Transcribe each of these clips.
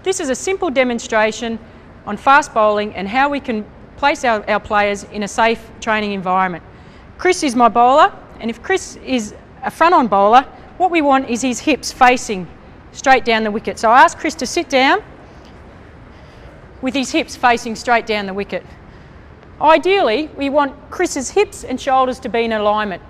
This is a simple demonstration on fast bowling and how we can place our players in a safe training environment. Chris is my bowler, and if Chris is a front-on bowler, what we want is his hips facing straight down the wicket. So I ask Chris to sit down with his hips facing straight down the wicket. Ideally, we want Chris's hips and shoulders to be in alignment.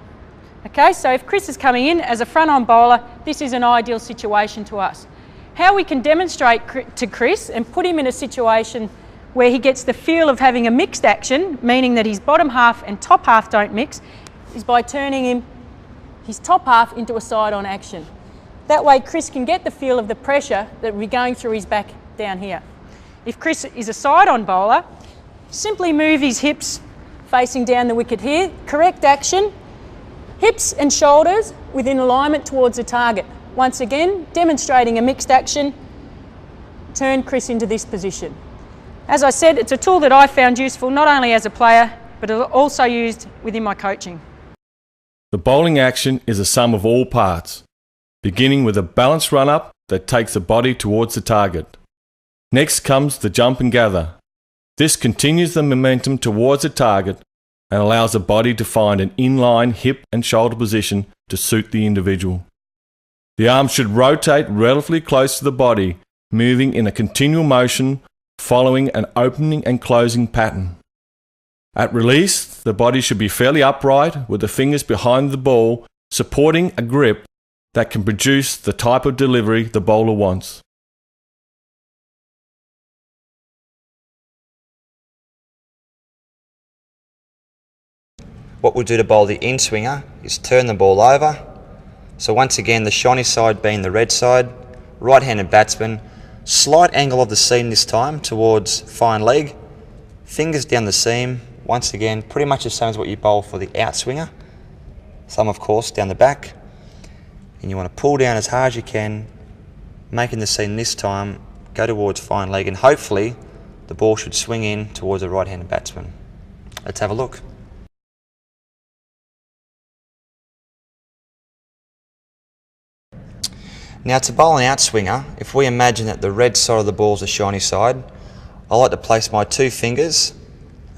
Okay, so if Chris is coming in as a front-on bowler, this is an ideal situation to us. How we can demonstrate to Chris and put him in a situation where he gets the feel of having a mixed action, meaning that his bottom half and top half don't mix, is by turning his top half into a side-on action. That way Chris can get the feel of the pressure that will be going through his back down here. If Chris is a side-on bowler, simply move his hips facing down the wicket here. Correct action, hips and shoulders within alignment towards the target. Once again, demonstrating a mixed action, turn Chris into this position. As I said, it's a tool that I found useful not only as a player, but also used within my coaching. The bowling action is a sum of all parts, beginning with a balanced run-up that takes the body towards the target. Next comes the jump and gather. This continues the momentum towards the target and allows the body to find an inline hip and shoulder position to suit the individual. The arms should rotate relatively close to the body, moving in a continual motion following an opening and closing pattern. At release, the body should be fairly upright with the fingers behind the ball, supporting a grip that can produce the type of delivery the bowler wants. What we'll do to bowl the in-swinger is turn the ball over. So once again, the shiny side being the red side, right-handed batsman, slight angle of the seam this time towards fine leg, fingers down the seam, once again, pretty much the same as what you bowl for the outswinger. Thumb, of course, down the back. And you want to pull down as hard as you can, making the seam this time go towards fine leg, and hopefully the ball should swing in towards the right-handed batsman. Let's have a look. Now to bowl an outswinger, if we imagine that the red side of the ball is the shiny side, I like to place my two fingers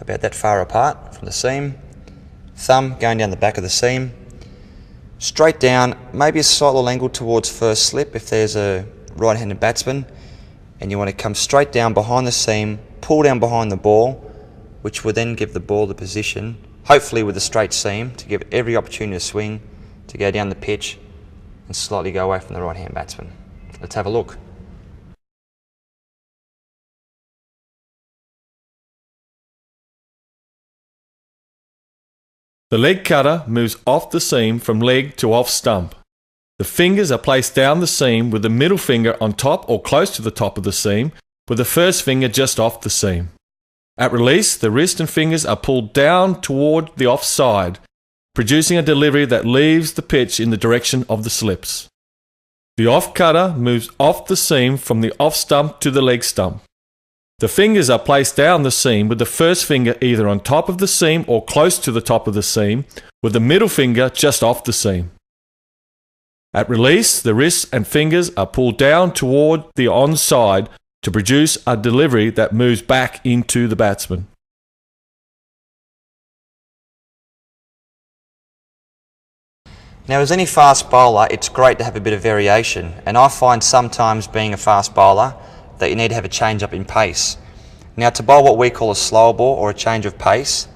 about that far apart from the seam, thumb going down the back of the seam, straight down, maybe a slight little angle towards first slip if there's a right-handed batsman, and you want to come straight down behind the seam, pull down behind the ball, which will then give the ball the position, hopefully with a straight seam, to give it every opportunity to swing, to go down the pitch and slightly go away from the right-hand batsman. Let's have a look. The leg cutter moves off the seam from leg to off stump. The fingers are placed down the seam with the middle finger on top or close to the top of the seam, with the first finger just off the seam. At release, the wrist and fingers are pulled down toward the offside, producing a delivery that leaves the pitch in the direction of the slips. The off cutter moves off the seam from the off stump to the leg stump. The fingers are placed down the seam with the first finger either on top of the seam or close to the top of the seam, with the middle finger just off the seam. At release, the wrists and fingers are pulled down toward the onside to produce a delivery that moves back into the batsman. Now, as any fast bowler, it's great to have a bit of variation, and I find sometimes being a fast bowler that you need to have a change up in pace. Now, to bowl what we call a slower ball or a change of pace,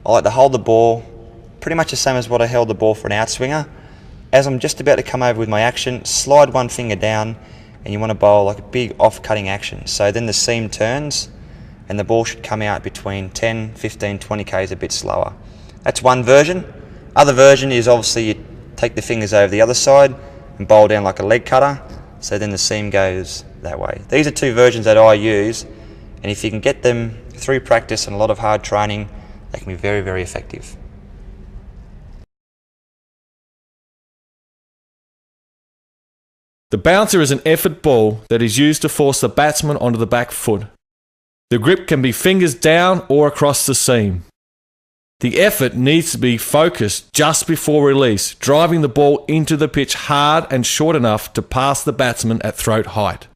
I like to hold the ball pretty much the same as what I held the ball for an outswinger. As I'm just about to come over with my action, slide one finger down, and you want to bowl like a big off-cutting action. So then the seam turns and the ball should come out between 10, 15, 20 k's a bit slower. That's one version. Other version is obviously you take the fingers over the other side and bowl down like a leg cutter, so then the seam goes that way. These are two versions that I use, and if you can get them through practice and a lot of hard training, they can be very, very effective. The bouncer is an effort ball that is used to force the batsman onto the back foot. The grip can be fingers down or across the seam. The effort needs to be focused just before release, driving the ball into the pitch hard and short enough to pass the batsman at throat height.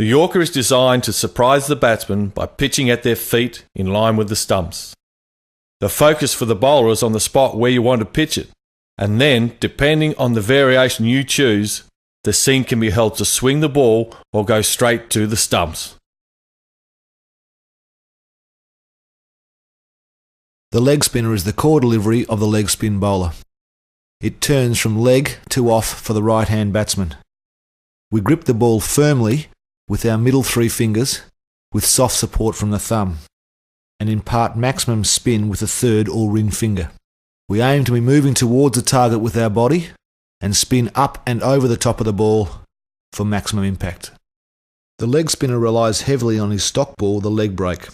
The Yorker is designed to surprise the batsman by pitching at their feet in line with the stumps. The focus for the bowler is on the spot where you want to pitch it, and then, depending on the variation you choose, the seam can be held to swing the ball or go straight to the stumps. The leg spinner is the core delivery of the leg spin bowler. It turns from leg to off for the right-hand batsman. We grip the ball firmly with our middle three fingers, with soft support from the thumb, and impart maximum spin with the third or ring finger. We aim to be moving towards the target with our body and spin up and over the top of the ball for maximum impact. The leg spinner relies heavily on his stock ball, the leg break.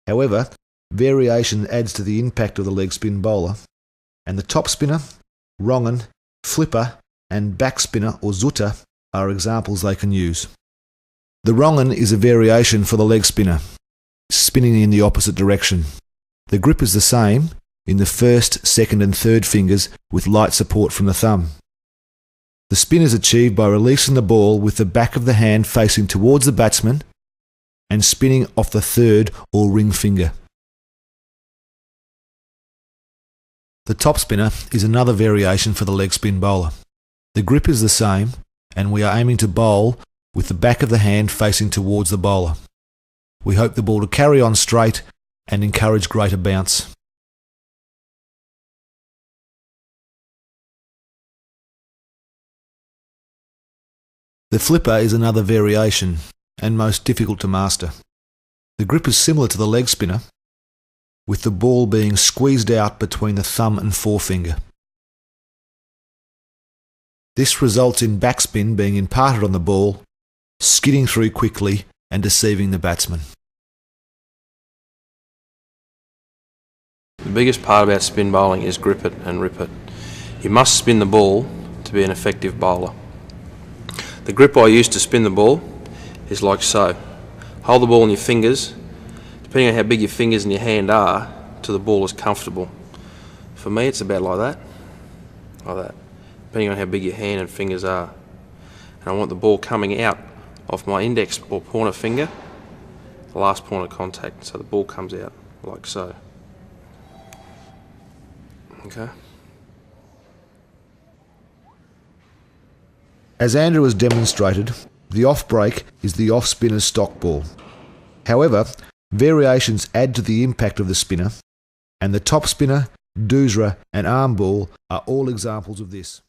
However, variation adds to the impact of the leg spin bowler, and the top spinner, wrongen, flipper and back spinner or zutta are examples they can use. The wrongen is a variation for the leg spinner, spinning in the opposite direction. The grip is the same in the first, second and third fingers with light support from the thumb. The spin is achieved by releasing the ball with the back of the hand facing towards the batsman and spinning off the third or ring finger. The top spinner is another variation for the leg spin bowler. The grip is the same, and we are aiming to bowl with the back of the hand facing towards the bowler. We hope the ball to carry on straight and encourage greater bounce. The flipper is another variation, and most difficult to master. The grip is similar to the leg spinner, with the ball being squeezed out between the thumb and forefinger. This results in backspin being imparted on the ball, skidding through quickly and deceiving the batsman. The biggest part about spin bowling is grip it and rip it. You must spin the ball to be an effective bowler. The grip I use to spin the ball is like so. Hold the ball in your fingers, depending on how big your fingers and your hand are, till the ball is comfortable. For me it's about like that, depending on how big your hand and fingers are. And I want the ball coming out off my index or pointer finger, the last point of contact, so the ball comes out like so. Okay. As Andrew has demonstrated, the off break is the off spinner's stock ball. However, variations add to the impact of the spinner, and the top spinner, doosra and arm ball are all examples of this.